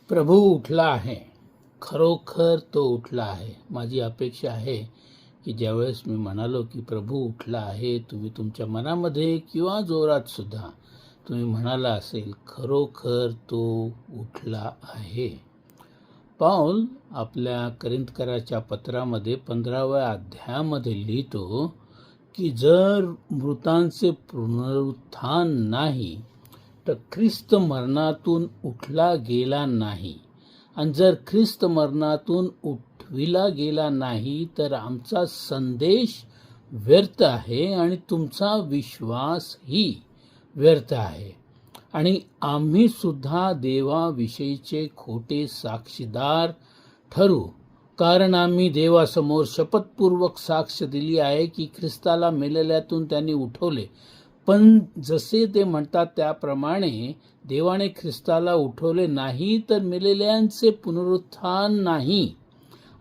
प्रभू उठला आहे. खरोखर तो उठला आहे. माझी अपेक्षा आहे की ज्यावेळेस मी म्हणालो की प्रभू उठला आहे, तुम्ही तुमच्या मनामध्ये किंवा जोरात सुद्धा तुम्ही म्हणाला असेल, खरोखर तो उठला आहे. पाऊल आपल्या करिंथकराच्या पत्रामध्ये 15व्या अध्यायामध्ये लिहितो की जर मृतांचे पुनरुत्थान नाही तर ख्रिस्त मरणातून उठला गेला नाही, आणि जर ख्रिस्त मरणातून उठविला गेला नाही तर आमचा संदेश व्यर्थ आहे आणि तुमचा विश्वासही व्यर्थ आहे, आणि आम्ही सुद्धा देवाविषयीचे खोटे साक्षीदार ठरू. कारण आम्ही देवासमोर शपथपूर्वक साक्ष दिली आहे की ख्रिस्ताला मेलेल्यातून त्यांनी उठवले, पण जसे ते म्हणतात त्याप्रमाणे देवाने ख्रिस्ताला उठवले नाही तर मेलेल्यांचे पुनरुत्थान नाही.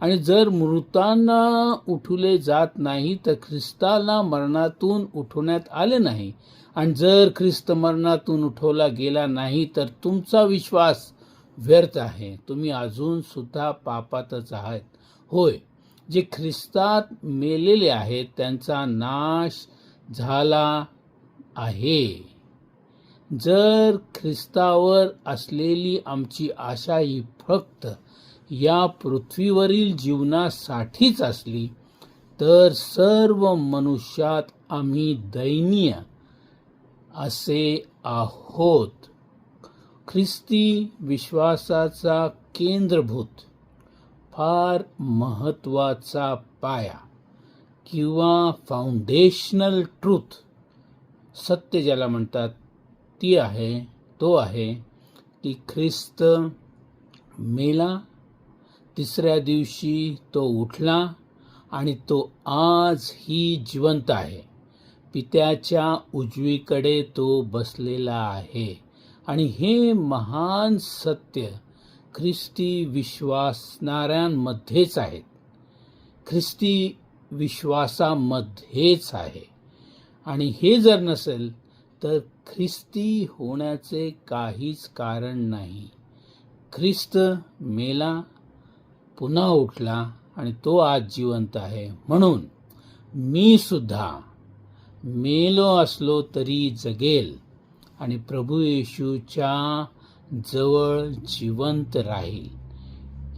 आणि जर मृतांना उठवले जात नाही तर ख्रिस्ताला मरणातून उठवण्यात आले नाही, आणि जर ख्रिस्त मरणातून उठवला गेला नाही तर तुमचा विश्वास व्यर्थ आहे, तुम्ही अजून सुद्धा पापातच आहात. होय, जे ख्रिस्तात मेलेले आहेत त्यांचा नाश झाला आहे. जर ख्रिस्तावर असलेली आमची आशा ही फक्त या पृथ्वीवरील जीवनासाठीच असली तर सर्व मनुष्यात आम्ही दयनीय असे आहोत. ख्रिस्ती विश्वासाचा केंद्रभूत फार महत्त्वाचा पाया किंवा फाउंडेशनल ट्रूथ, सत्य ज्याला म्हणतात, तो आहे की ख्रिस्त मेला, तिसऱ्या दिवशी तो उठला आणि तो आजही जिवंत आहे. पित्याच्या उजवीकडे तो बसलेला आहे. आणि हे महान सत्य ख्रिस्ती विश्वासणाऱ्यांमध्येच आहेत, ख्रिस्ती विश्वासामध्येच आहे. आणि हे जर नसेल तर ख्रिस्ती होण्याचे काहीच कारण नाही. ख्रिस्त मेला, पुन्हा उठला आणि तो आज जिवंत आहे. म्हणून मी सुद्धा मेलो असलो तरी जगेल आणि प्रभू येशूच्या जवळ जिवंत राहील.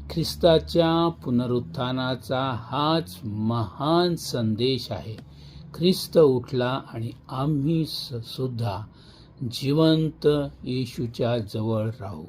ख्रिस्ताच्या पुनरुत्थानाचा हाच महान संदेश आहे. ख्रिस्त उठला आणि आम्ही सुद्धा जिवंत येशूच्या जवळ राहू.